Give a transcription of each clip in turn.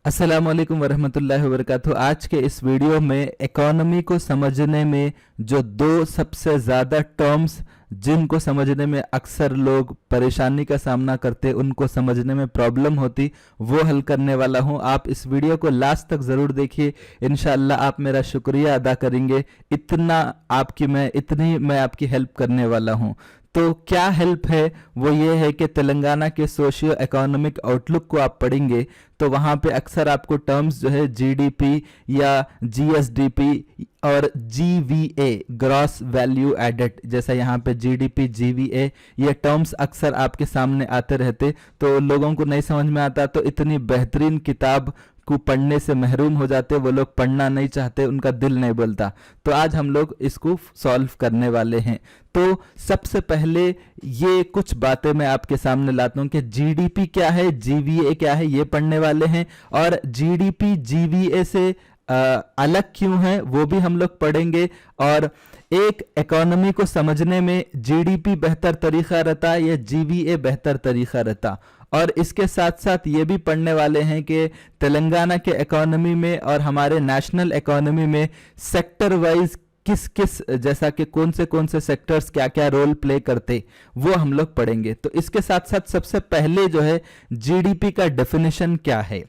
अस्सलाम वालेकुम वरहमतुल्लाहि वबरकातुहू। आज के इस वीडियो में इकोनॉमी को समझने में जो दो सबसे ज़्यादा टर्म्स जिनको समझने में अक्सर लोग परेशानी का सामना करते, उनको समझने में प्रॉब्लम होती, वो हल करने वाला हूँ। आप इस वीडियो को लास्ट तक ज़रूर देखिए, इंशाअल्लाह आप मेरा शुक्रिया अदा करेंगे। इतनी मैं आपकी हेल्प करने वाला हूँ। तो क्या हेल्प है? वो ये है कि तेलंगाना के सोशियो इकोनॉमिक आउटलुक को आप पढ़ेंगे तो वहाँ पे अक्सर आपको टर्म्स जो है जीडीपी या जीएसडीपी और जीवीए ग्रॉस वैल्यू एडेड, जैसा यहाँ पे जीडीपी जीवीए, ये टर्म्स अक्सर आपके सामने आते रहते, तो लोगों को नहीं समझ में आता, तो इतनी बेहतरीन किताब को पढ़ने से महरूम हो जाते, वो लोग पढ़ना नहीं चाहते, उनका दिल नहीं बोलता। तो आज हम लोग इसको सॉल्व करने वाले हैं। तो सबसे पहले ये कुछ बातें मैं आपके सामने लाता हूं कि जीडीपी क्या है, जीवीए क्या है, ये पढ़ने वाले हैं, और जीडीपी जीवीए से अलग क्यों है वो भी हम लोग पढ़ेंगे। और एक इकोनॉमी को समझने में जीडीपी बेहतर तरीका रहता या जीवीए बेहतर तरीका रहता। और इसके साथ साथ ये भी पढ़ने वाले हैं कि तेलंगाना के इकोनॉमी में और हमारे नेशनल इकोनॉमी में सेक्टर वाइज किस किस, जैसा कि कौन से सेक्टर्स क्या क्या रोल प्ले करते, वो हम लोग पढ़ेंगे। तो इसके साथ साथ सबसे पहले जो है जीडीपी का डेफिनेशन क्या है।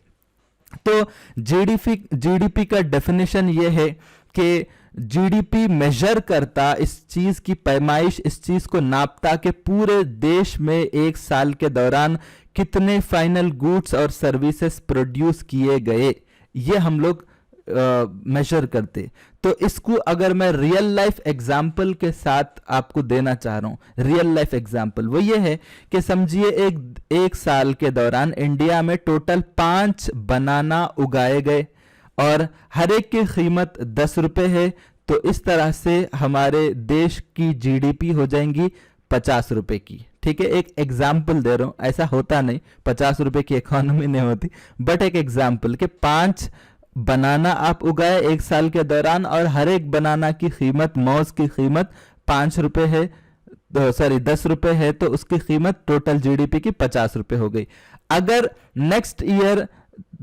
तो जीडीपी का डेफिनेशन ये है कि जीडीपी मेजर करता, इस चीज की पैमाइश, इस चीज को नापता कि पूरे देश में एक साल के दौरान कितने फाइनल गुड्स और सर्विसेज प्रोड्यूस किए गए, ये हम लोग मेजर करते। तो इसको अगर मैं रियल लाइफ एग्जाम्पल के साथ आपको देना चाह रहा हूं, रियल लाइफ एग्जाम्पल वो ये है कि समझिए एक साल के दौरान इंडिया में टोटल 5 बनाना उगाए गए और हर एक की कीमत 10 रुपए है। तो इस तरह से हमारे देश की जीडीपी हो जाएंगी 50 रुपए की। ठीक है, एक एग्जाम्पल दे रहा हूं, ऐसा होता नहीं, 50 रुपए की इकोनॉमी नहीं होती, बट एक एग्जाम्पल कि 5 बनाना आप उगाए एक साल के दौरान और हर एक बनाना की कीमत, मौज की कीमत 5 रुपए है, 10 रुपए है, तो उसकी कीमत टोटल जीडीपी की 50 रुपए हो गई। अगर नेक्स्ट ईयर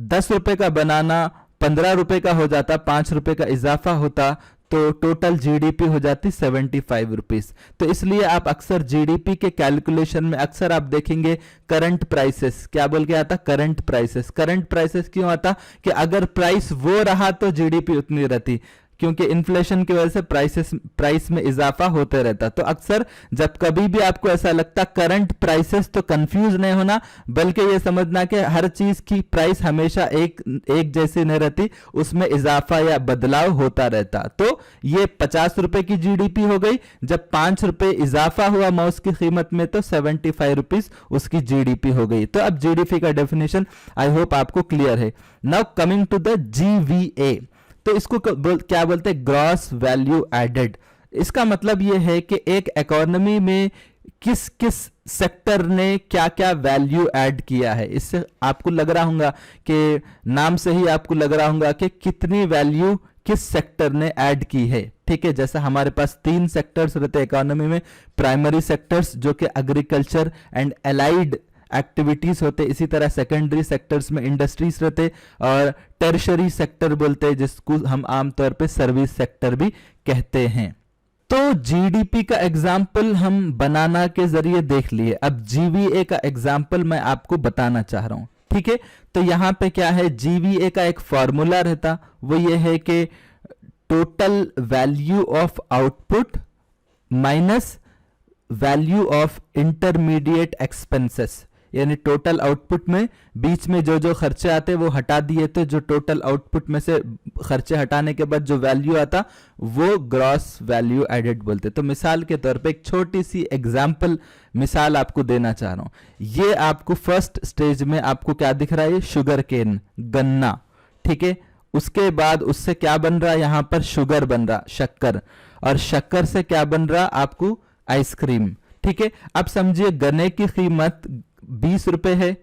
10 रुपए का बनाना 15 रुपए का हो जाता, 5 रुपए का इजाफा होता, तो टोटल जीडीपी हो जाती 75 रुपीज। तो इसलिए आप अक्सर जीडीपी के कैलकुलेशन में अक्सर आप देखेंगे करंट प्राइसेस, क्या बोल के आता, करंट प्राइसेस। करंट प्राइसेस क्यों आता कि अगर प्राइस वो रहा तो जीडीपी उतनी रहती, क्योंकि इन्फ्लेशन की वजह से प्राइस में इजाफा होते रहता। तो अक्सर जब कभी भी आपको ऐसा लगता करंट प्राइसेस, तो कंफ्यूज नहीं होना, बल्कि ये समझना कि हर चीज की प्राइस हमेशा एक जैसी नहीं रहती, उसमें इजाफा या बदलाव होता रहता। तो ये 50 रुपए की जीडीपी हो गई, जब 5 रुपए इजाफा हुआ माउस की कीमत में तो 75 रुपीज उसकी जीडीपी हो गई। तो अब जीडीपी का डेफिनेशन आई होप आपको क्लियर है। Now coming to the GVA, तो इसको क्या बोलते हैं, ग्रॉस वैल्यू एडेड। इसका मतलब यह है कि एक इकोनॉमी में किस किस सेक्टर ने क्या क्या वैल्यू ऐड किया है। इससे आपको लग रहा होगा कि नाम से ही आपको लग रहा होगा कि कितनी वैल्यू किस सेक्टर ने ऐड की है। ठीक है, जैसा हमारे पास 3 सेक्टर्स रहते हैं इकोनॉमी में, प्राइमरी सेक्टर्स जो कि एग्रीकल्चर एंड एलाइड एक्टिविटीज होते, इसी तरह सेकेंडरी सेक्टर्स में इंडस्ट्रीज रहते, और टर्शरी सेक्टर बोलते हैं जिसको हम आमतौर पे सर्विस सेक्टर भी कहते हैं। तो जीडीपी का एग्जाम्पल हम बनाना के जरिए देख लिए, अब जीवीए का एग्जाम्पल मैं आपको बताना चाह रहा हूं। ठीक है, तो यहां पे क्या है, जीवीए का एक फॉर्मूला रहता, वो ये है कि total value of output minus value of intermediate expenses, यानी टोटल आउटपुट में बीच में जो जो खर्चे आते वो हटा दिए, तो जो टोटल आउटपुट में से खर्चे हटाने के बाद जो वैल्यू आता वो ग्रॉस वैल्यू एडेड बोलते। तो मिसाल के तौर पे एक छोटी सी एग्जांपल मिसाल आपको देना चाह रहा हूं। ये आपको फर्स्ट स्टेज में आपको क्या दिख रहा है, शुगर केन, गन्ना। ठीक है, उसके बाद उससे क्या बन रहा है, यहां पर शुगर बन रहा, शक्कर, और शक्कर से क्या बन रहा आपको, आइसक्रीम। ठीक है, अब समझिए गन्ने की कीमत 20 रुपए है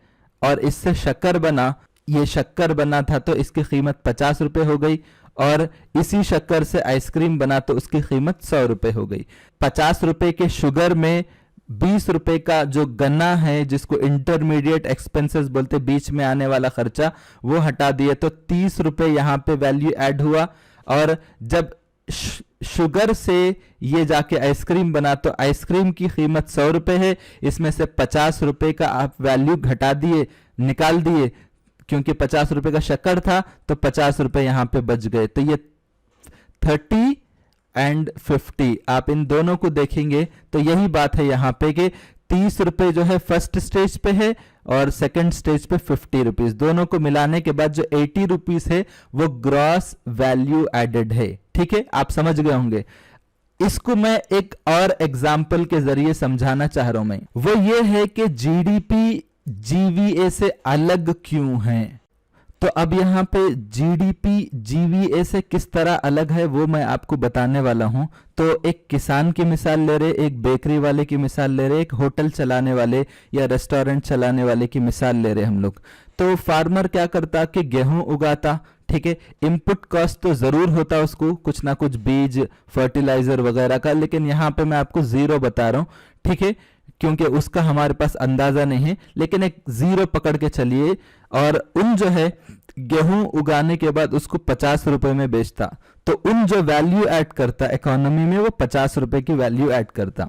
और इससे शक्कर बना, ये शक्कर बना था तो इसकी कीमत 50 रुपए हो गई, और इसी शक्कर से आइसक्रीम बना तो उसकी कीमत 100 रुपए हो गई। 50 रुपए के शुगर में ₹20 का जो गन्ना है, जिसको इंटरमीडिएट एक्सपेंसेस बोलते, बीच में आने वाला खर्चा, वो हटा दिए तो ₹30 यहाँ पे वैल्यू ऐड हुआ। और जब शुगर से ये जाके आइसक्रीम बना तो आइसक्रीम की कीमत ₹100 है, इसमें से ₹50 का आप वैल्यू घटा दिए, निकाल दिए, क्योंकि ₹50 का शक्कर था तो ₹50 यहाँ पे बच गए। तो ये 30 एंड 50 आप इन दोनों को देखेंगे तो यही बात है यहाँ पे कि ₹30 जो है फर्स्ट स्टेज पे है और सेकंड स्टेज पे ₹50। दोनों को मिलाने के बाद जो ₹80 है वो ग्रॉस वैल्यू एडेड है। ठीक है, आप समझ गए होंगे। इसको मैं एक और एग्जाम्पल के जरिए समझाना चाह रहा हूं मैं, वो ये है कि जीडीपी जीवीए से अलग क्यों है। तो अब यहाँ पे जीडीपी जीवीए से किस तरह अलग है वो मैं आपको बताने वाला हूं। तो एक किसान की मिसाल ले रहे, एक बेकरी वाले की मिसाल ले रहे, एक होटल चलाने वाले या रेस्टोरेंट चलाने वाले की मिसाल ले रहे हम लोग। तो फार्मर क्या करता कि गेहूं उगाता, ठीक है, इनपुट कॉस्ट तो जरूर होता उसको, कुछ ना कुछ बीज, फर्टिलाइजर वगैरह का, लेकिन यहाँ पे मैं आपको 0 बता रहा हूँ, ठीक है, क्योंकि उसका हमारे पास अंदाजा नहीं है, लेकिन एक 0 पकड़ के चलिए। और उन जो है गेहूं उगाने के बाद उसको ₹50 में बेचता, तो उन जो वैल्यू ऐड करता इकोनॉमी में, वो ₹50 की वैल्यू ऐड करता।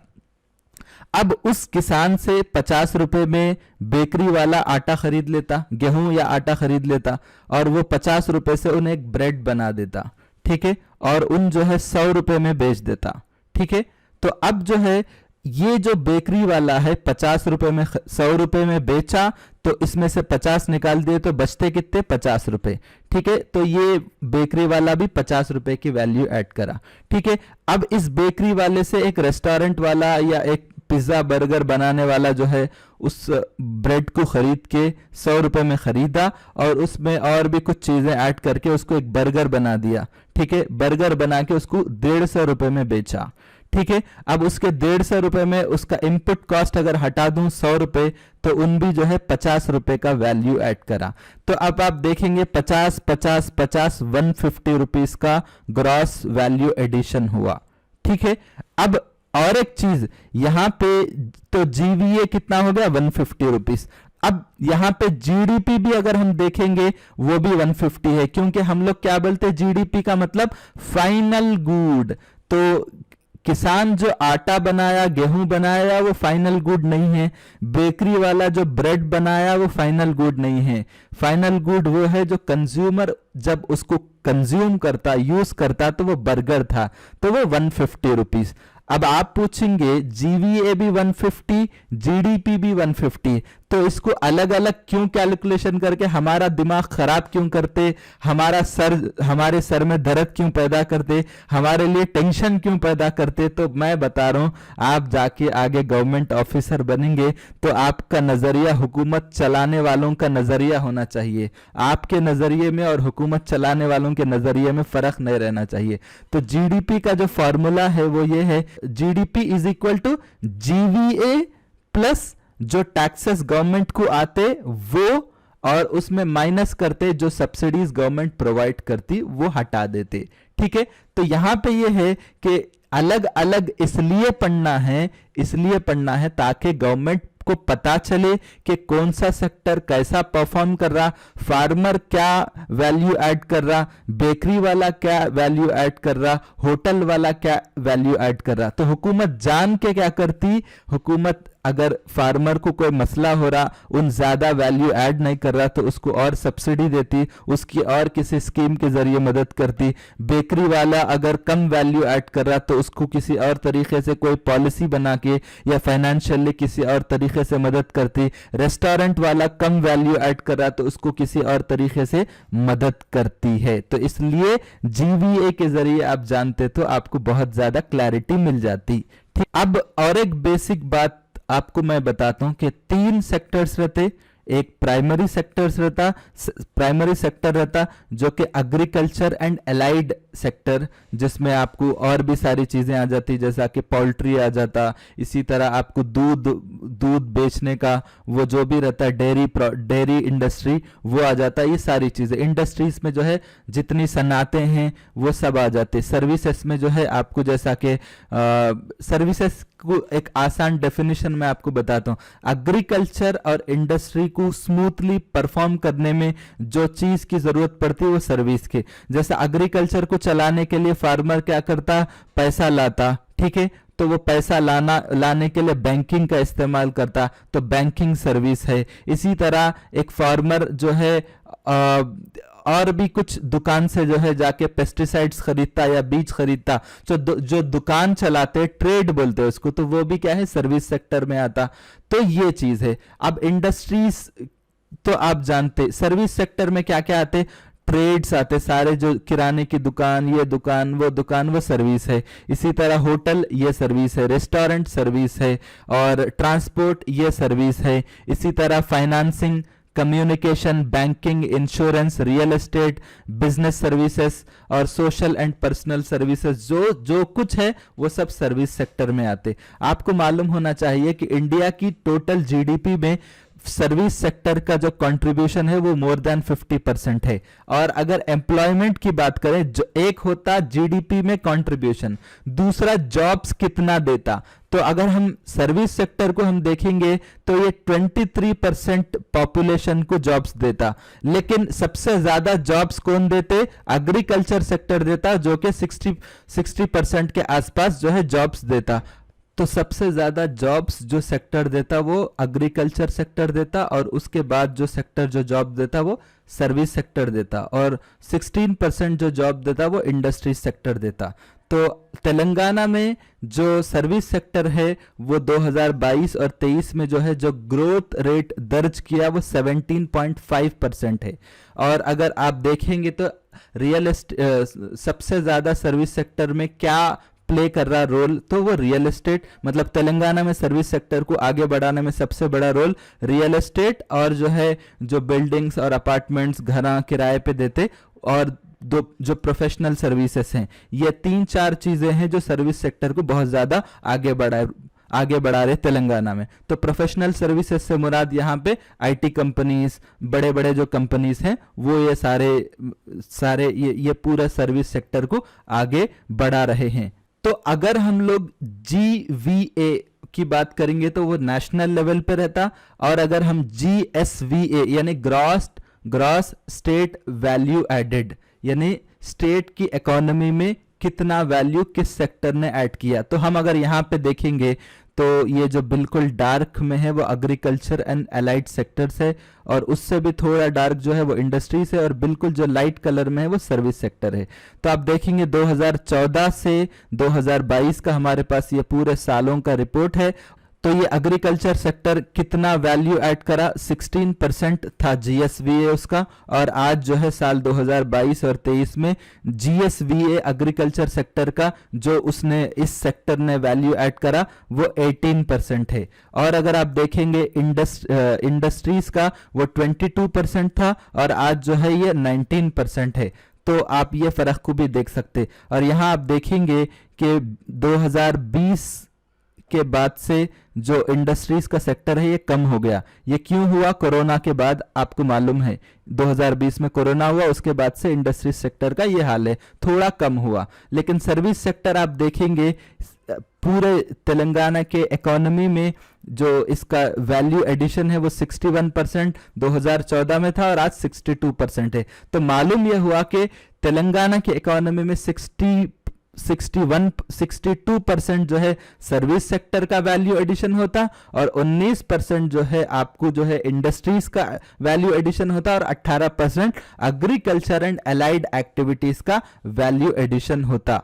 अब उस किसान से ₹50 में बेकरी वाला आटा खरीद लेता, गेहूं या आटा खरीद लेता, और वो ₹50 से उन्हें एक ब्रेड बना देता, ठीक है, और उन जो है ₹100 में बेच देता। ठीक है, तो अब जो है ये जो बेकरी वाला है ₹50 में ₹100 में बेचा, तो इसमें से 50 निकाल दिए तो बचते कितने, ₹50। ठीक है, तो ये बेकरी वाला भी ₹50 की वैल्यू ऐड करा। ठीक है, अब इस बेकरी वाले से एक रेस्टोरेंट वाला या एक पिज्जा बर्गर बनाने वाला जो है उस ब्रेड को खरीद के ₹100 में खरीदा और उसमें और भी कुछ चीजें ऐड करके उसको एक बर्गर बना दिया। ठीक है, बर्गर बना के उसको ₹150 में बेचा। ठीक है, अब उसके ₹150 में उसका इनपुट कॉस्ट अगर हटा दूं ₹100, तो उन भी जो है ₹50 का वैल्यू ऐड करा। तो अब आप देखेंगे 50 50 50 ₹150 का ग्रॉस वैल्यू एडिशन हुआ। ठीक है, अब और एक चीज यहां पे, तो जीवीए कितना हो गया, ₹150। अब यहां पे जीडीपी भी अगर हम देखेंगे वो भी 150 है, क्योंकि हम लोग क्या बोलते हैं, जीडीपी का मतलब फाइनल गुड। तो किसान जो आटा बनाया, गेहूं बनाया, वो फाइनल गुड नहीं है। बेकरी वाला जो ब्रेड बनाया वो फाइनल गुड नहीं है। फाइनल गुड वो है जो कंज्यूमर जब उसको कंज्यूम करता, यूज करता, तो वो बर्गर था, तो वो ₹150। अब आप पूछेंगे जीवीए भी 150, जीडीपी भी 150, तो इसको अलग अलग क्यों कैलकुलेशन करके हमारा दिमाग खराब क्यों करते, हमारे सर में दर्द क्यों पैदा करते, हमारे लिए टेंशन क्यों पैदा करते। तो मैं बता रहा हूं, आप जाके आगे गवर्नमेंट ऑफिसर बनेंगे तो आपका नजरिया हुकूमत चलाने वालों का नजरिया होना चाहिए। आपके नजरिए में और हुकूमत चलाने वालों के नजरिए में फर्क नहीं रहना चाहिए। तो जीडीपी का जो फॉर्मूला है वो ये है, GDP is equal to GVA plus जो टैक्सेस गवर्नमेंट को आते वो, और उसमें माइनस करते जो सब्सिडीज गवर्नमेंट प्रोवाइड करती वो हटा देते। ठीक है, तो यहां पे ये है कि अलग अलग इसलिए पढ़ना है ताकि गवर्नमेंट को पता चले कि कौन सा सेक्टर कैसा परफॉर्म कर रहा, फार्मर क्या वैल्यू ऐड कर रहा, बेकरी वाला क्या वैल्यू ऐड कर रहा, होटल वाला क्या वैल्यू ऐड कर रहा। तो हुकूमत जान के क्या करती, हुकूमत अगर फार्मर को कोई मसला हो रहा, उन ज्यादा वैल्यू ऐड नहीं कर रहा, तो उसको और सब्सिडी देती, उसकी और किसी स्कीम के जरिए मदद करती। बेकरी वाला अगर कम वैल्यू ऐड कर रहा तो उसको किसी और तरीके से कोई पॉलिसी बना के या फाइनेंशियली किसी और तरीके से मदद करती। रेस्टोरेंट वाला कम वैल्यू ऐड कर रहा तो उसको किसी और तरीके से मदद करती है। तो इसलिए जीवीए के जरिए आप जानते तो आपको बहुत ज्यादा क्लैरिटी मिल जाती। ठीक, अब और एक बेसिक बात आपको मैं बताता हूं कि 3 सेक्टर्स रहते। एक प्राइमरी सेक्टर रहता जो कि एग्रीकल्चर एंड एलाइड सेक्टर, जिसमें आपको और भी सारी चीजें आ जाती, जैसा कि पोल्ट्री आ जाता, इसी तरह आपको दूध बेचने का वो जो भी रहता है, डेयरी इंडस्ट्री वो आ जाता। ये सारी चीजें इंडस्ट्रीज में जो है जितनी सन्नाटे हैं वो सब आ जाते। सर्विसेज में जो है आपको, जैसा कि सर्विसेज इसको एक आसान डेफिनेशन मैं आपको बताता हूँ। एग्रीकल्चर और इंडस्ट्री को स्मूथली परफॉर्म करने में जो चीज की जरूरत पड़ती है वो सर्विस की। जैसे एग्रीकल्चर को चलाने के लिए फार्मर क्या करता, पैसा लाता, ठीक है, तो वो पैसा लाने के लिए बैंकिंग का इस्तेमाल करता, तो बैंकिंग सर्विस है। इसी तरह एक फार्मर जो है और भी कुछ दुकान से जो है जाके पेस्टिसाइड्स खरीदता या बीज खरीदता, जो दुकान चलाते, ट्रेड बोलते हैं उसको, तो वो भी क्या है, सर्विस सेक्टर में आता। तो ये चीज है। अब इंडस्ट्रीज तो आप जानते, सर्विस सेक्टर में क्या क्या आते, ट्रेड्स आते सारे, जो किराने की दुकान, ये दुकान, वो सर्विस है। इसी तरह होटल, ये सर्विस है। रेस्टोरेंट सर्विस है। और ट्रांसपोर्ट, ये सर्विस है। इसी तरह financing, communication, banking, insurance, real estate, business services और सोशल एंड पर्सनल सर्विसेज, जो कुछ है वो सब सर्विस सेक्टर में आते। आपको मालूम होना चाहिए कि इंडिया की टोटल जीडीपी में सर्विस सेक्टर का जो कंट्रीब्यूशन है वो मोर देन 50% है। और अगर एम्प्लॉयमेंट की बात करें, जो एक होता जीडीपी में कंट्रीब्यूशन, दूसरा जॉब्स कितना देता, तो अगर हम सर्विस सेक्टर को हम देखेंगे तो ये 23% पॉपुलेशन को जॉब्स देता। लेकिन सबसे ज्यादा जॉब्स कौन देते, एग्रीकल्चर सेक्टर देता, जो कि 60% के आसपास जो है जॉब्स देता। तो सबसे ज्यादा जॉब्स जो सेक्टर देता वो एग्रीकल्चर सेक्टर देता, और उसके बाद जो सेक्टर जो जॉब देता वो सर्विस सेक्टर देता, और 16% जो जॉब देता वो इंडस्ट्री सेक्टर देता। तो तेलंगाना में जो सर्विस सेक्टर है वो 2022 और 23 में जो है जो ग्रोथ रेट दर्ज किया वो 17.5% है। और अगर आप देखेंगे तो सबसे ज्यादा सर्विस सेक्टर में क्या प्ले कर रहा रोल, तो वो रियल एस्टेट, मतलब तेलंगाना में सर्विस सेक्टर को आगे बढ़ाने में सबसे बड़ा रोल रियल एस्टेट, और जो है जो बिल्डिंग्स और अपार्टमेंट्स घर किराए पे देते, और जो प्रोफेशनल सर्विसेज हैं, ये 3-4 चीजें हैं जो सर्विस सेक्टर को बहुत ज्यादा आगे बढ़ा रहे तेलंगाना में। तो प्रोफेशनल सर्विसेज से मुराद यहाँ पे आईटी कंपनीज, बड़े बड़े जो कंपनीज हैं वो ये सारे ये पूरा सर्विस सेक्टर को आगे बढ़ा रहे हैं। तो अगर हम लोग GVA की बात करेंगे तो वो नेशनल लेवल पे रहता, और अगर हम GSVA यानी ग्रॉस स्टेट वैल्यू एडेड, यानी स्टेट की इकोनॉमी में कितना वैल्यू किस सेक्टर ने ऐड किया, तो हम अगर यहाँ पे देखेंगे तो ये जो बिल्कुल डार्क में है वो एग्रीकल्चर एंड एलाइड सेक्टर्स है, और उससे भी थोड़ा डार्क जो है वो इंडस्ट्रीज है, और बिल्कुल जो लाइट कलर में है वो सर्विस सेक्टर है। तो आप देखेंगे 2014 से 2022 का हमारे पास ये पूरे सालों का रिपोर्ट है। तो ये एग्रीकल्चर सेक्टर कितना वैल्यू ऐड करा, 16% था GSVA उसका, और आज जो है साल 2022 और 23 में GSVA एग्रीकल्चर सेक्टर का जो उसने इस सेक्टर ने वैल्यू ऐड करा वो 18% है। और अगर आप देखेंगे इंडस्ट्रीज का वो 22% था, और आज जो है ये 19% है। तो आप ये फर्क को भी देख सकते। और यहाँ आप देखेंगे कि 2020 के बाद से जो इंडस्ट्रीज का सेक्टर है ये कम हो गया। ये क्यों हुआ, कोरोना के बाद, आपको मालूम है 2020 में कोरोना हुआ, उसके बाद से इंडस्ट्रीज सेक्टर का ये हाल है, थोड़ा कम हुआ। लेकिन सर्विस सेक्टर आप देखेंगे पूरे तेलंगाना के इकोनॉमी में जो इसका वैल्यू एडिशन है वो 61% 2014 में था, और आज 62% है। तो मालूम यह हुआ कि तेलंगाना के इकोनॉमी में 62% जो है सर्विस सेक्टर का वैल्यू एडिशन होता, और 19% जो है आपको जो है इंडस्ट्रीज का वैल्यू एडिशन होता, और 18% एग्रीकल्चर एंड एलाइड एक्टिविटीज का वैल्यू एडिशन होता।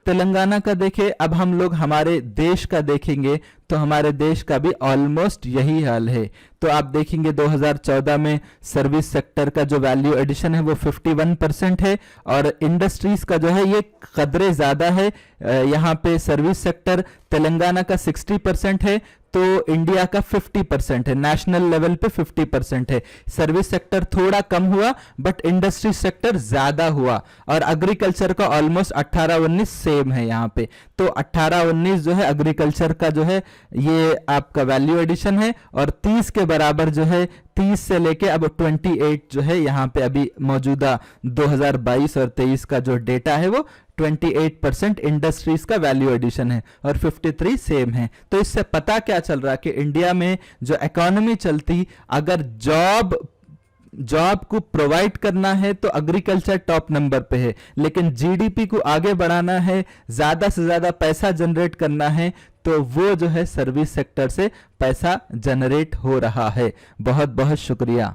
तेलंगाना का देखें, अब हम लोग हमारे देश का देखेंगे तो हमारे देश का भी ऑलमोस्ट यही हाल है। तो आप देखेंगे 2014 में सर्विस सेक्टर का जो वैल्यू एडिशन है वो 51% है, और इंडस्ट्रीज का जो है ये कदरे ज्यादा है। यहाँ पे सर्विस सेक्टर तेलंगाना का 60% है, तो इंडिया का 50% है, नेशनल लेवल पे 50% है। सर्विस सेक्टर थोड़ा कम हुआ, बट इंडस्ट्री सेक्टर ज्यादा हुआ, और एग्रीकल्चर का ऑलमोस्ट 18-19 सेम है यहाँ पे। तो 18-19 जो है एग्रीकल्चर का जो है ये आपका वैल्यू एडिशन है, और 30 के बराबर जो है 30 से लेके अब 28 जो है यहाँ पे अभी मौजूदा 2022 और 23 का जो डेटा है वो 28% इंडस्ट्रीज का वैल्यू एडिशन है और 53 सेम है। तो इससे पता क्या चल रहा है कि इंडिया में जो इकोनॉमी चलती, अगर जॉब को प्रोवाइड करना है तो एग्रीकल्चर टॉप नंबर पे है, लेकिन जीडीपी को आगे बढ़ाना है, ज्यादा से ज्यादा पैसा जनरेट करना है, तो वो जो है सर्विस सेक्टर से पैसा जनरेट हो रहा है। बहुत बहुत शुक्रिया।